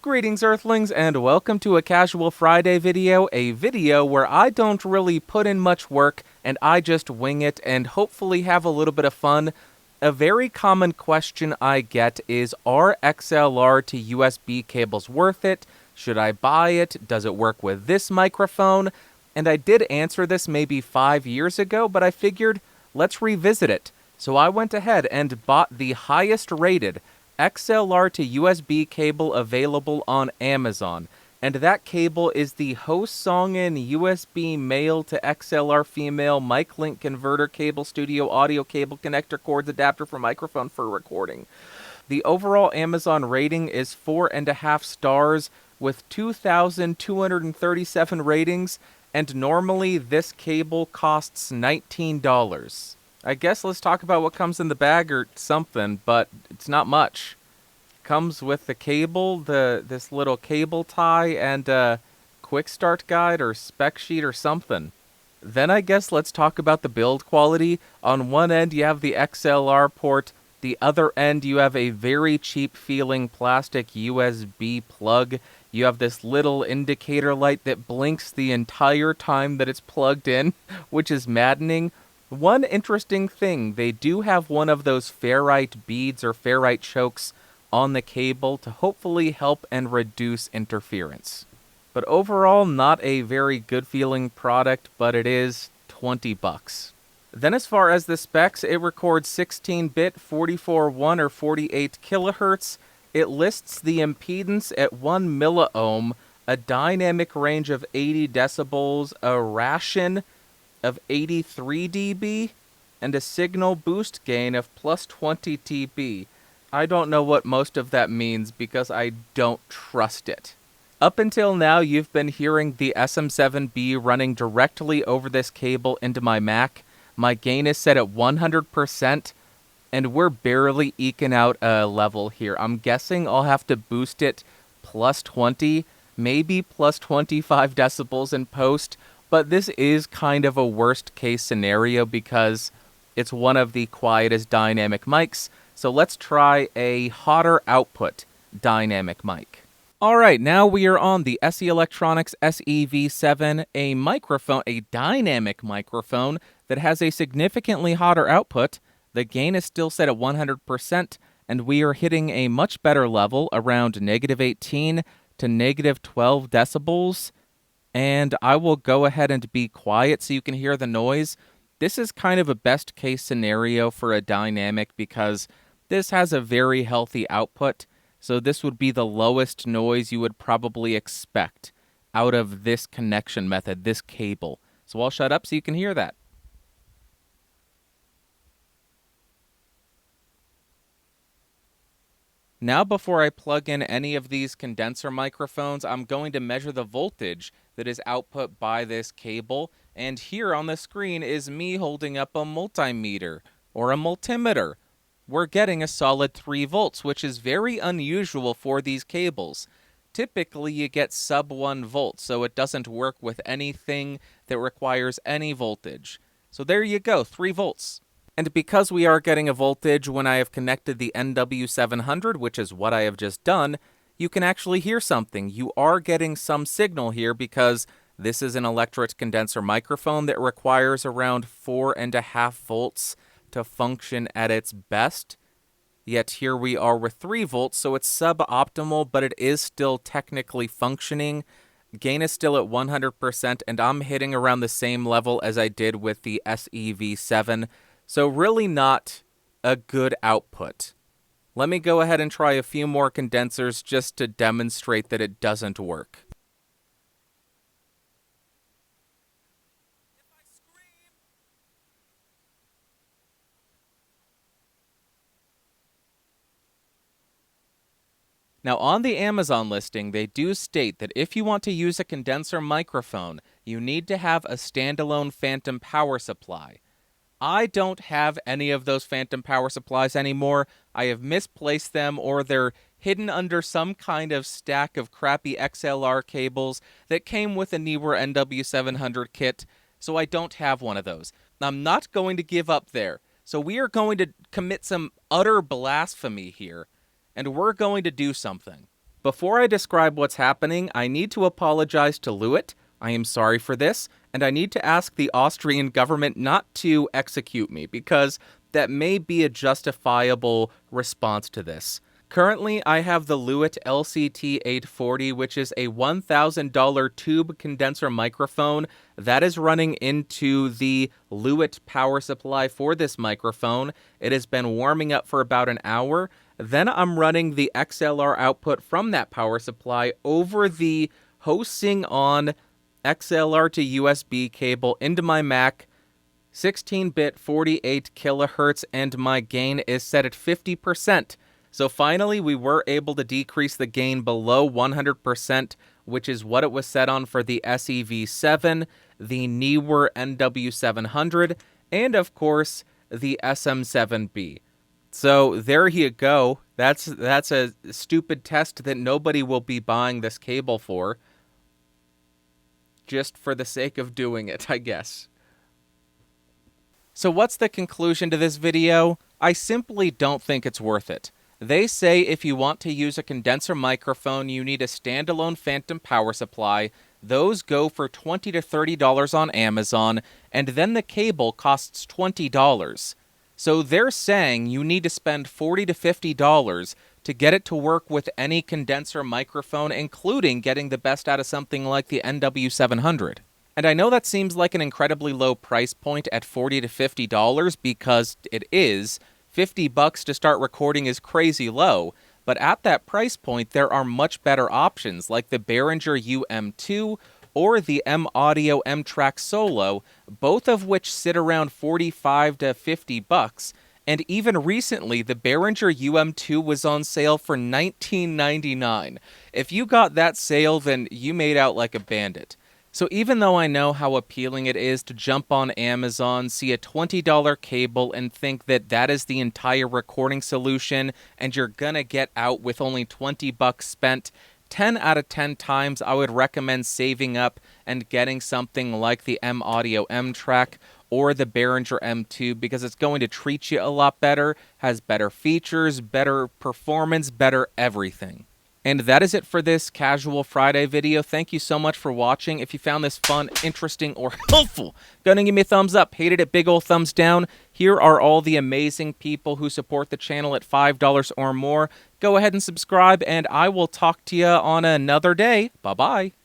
Greetings, Earthlings, and welcome to a Casual Friday video, a video where I don't really put in much work and I just wing it and hopefully have a little bit of fun. A very common question I get is, are XLR to USB cables worth it? Should I buy it? Does it work with this microphone? And I did answer this maybe 5 years ago, but I figured, let's revisit it. So I went ahead and bought the highest rated XLR to USB cable available on Amazon, and that cable is the Hosongen USB male to XLR female mic link converter cable studio audio cable connector cords adapter for microphone for recording. The overall Amazon rating is 4.5 stars with 2,237 ratings, and normally this cable costs $19. I guess let's talk about what comes in the bag or something, but it's not much. Comes with the cable, this little cable tie, and a quick start guide or spec sheet or something. Then I guess let's talk about the build quality. On one end you have the XLR port, the other end you have a very cheap feeling plastic USB plug. You have this little indicator light that blinks the entire time that it's plugged in, which is maddening. One interesting thing, they do have one of those ferrite beads or ferrite chokes on the cable to hopefully help and reduce interference. But overall, not a very good feeling product, but it is $20. Then as far as the specs, it records 16-bit, 44.1 or 48 kilohertz. It lists the impedance at 1 milliohm, a dynamic range of 80 decibels, a ration of 83 dB, and a signal boost gain of plus 20 dB. I don't know what most of that means because I don't trust it. Up until now, you've been hearing the SM7B running directly over this cable into my Mac. My gain is set at 100%, and we're barely eking out a level here. I'm guessing I'll have to boost it plus 20, maybe plus 25 decibels in post, but this is kind of a worst case scenario because it's one of the quietest dynamic mics. So let's try a hotter output dynamic mic. Alright, now we are on the SE Electronics SEV7, a microphone, a dynamic microphone that has a significantly hotter output. The gain is still set at 100%, and we are hitting a much better level, around -18 to -12 decibels. And I will go ahead and be quiet so you can hear the noise. This is kind of a best case scenario for a dynamic because this has a very healthy output, so this would be the lowest noise you would probably expect out of this connection method, this cable. So I'll shut up so you can hear that. Now, before I plug in any of these condenser microphones, I'm going to measure the voltage that is output by this cable, and here on the screen is me holding up a multimeter, or a multimeter. We're getting a solid 3 volts, which is very unusual for these cables. Typically, you get sub 1 volt, so it doesn't work with anything that requires any voltage. So there you go, 3 volts. And because we are getting a voltage when I have connected the NW700, which is what I have just done, you can actually hear something. You are getting some signal here because this is an electret condenser microphone that requires around 4.5 volts to function at its best. Yet here we are with 3 volts, so it's suboptimal, but it is still technically functioning. Gain is still at 100%, and I'm hitting around the same level as I did with the SEV7. So really not a good output. Let me go ahead and try a few more condensers just to demonstrate that it doesn't work. Now, on the Amazon listing, they do state that if you want to use a condenser microphone, you need to have a standalone phantom power supply. I don't have any of those phantom power supplies anymore. I have misplaced them, or they're hidden under some kind of stack of crappy XLR cables that came with a newer NW700 kit, so I don't have one of those. I'm not going to give up there. So we are going to commit some utter blasphemy here, and we're going to do something. Before I describe what's happening, I need to apologize to Lewitt. I am sorry for this, and I need to ask the Austrian government not to execute me, because that may be a justifiable response to this. Currently, I have the Lewitt LCT-840, which is a $1,000 tube condenser microphone that is running into the Lewitt power supply for this microphone. It has been warming up for about an hour. Then I'm running the XLR output from that power supply over the hosting on XLR to USB cable into my Mac, 16-bit 48 kilohertz, and my gain is set at 50%. So finally, we were able to decrease the gain below 100%, which is what it was set on for the SEV7, the Neewer NW700, and of course, the SM7B. So there you go. That's a stupid test that nobody will be buying this cable for, just for the sake of doing it, I guess. So what's the conclusion to this video? I simply don't think it's worth it. They say if you want to use a condenser microphone, you need a standalone phantom power supply. Those go for $20 to $30 on Amazon, and then the cable costs $20. So they're saying you need to spend $40 to $50 to get it to work with any condenser microphone, including getting the best out of something like the NW700. And I know that seems like an incredibly low price point at $40 to $50 because it is. $50 to start recording is crazy low, but at that price point there are much better options like the Behringer UM2 or the M-Audio M-Track Solo, both of which sit around $45 to $50, and even recently the Behringer UM2 was on sale for $19.99. If you got that sale, then you made out like a bandit. So even though I know how appealing it is to jump on Amazon, see a $20 cable, and think that that is the entire recording solution, and you're gonna get out with only $20 spent, 10 out of 10 times I would recommend saving up and getting something like the M-Audio M-Track or the Behringer M2 because it's going to treat you a lot better, has better features, better performance, better everything. And that is it for this Casual Friday video. Thank you so much for watching. If you found this fun, interesting, or helpful, go ahead and give me a thumbs up. Hated it, big ol' thumbs down. Here are all the amazing people who support the channel at $5 or more. Go ahead and subscribe, and I will talk to you on another day. Bye-bye.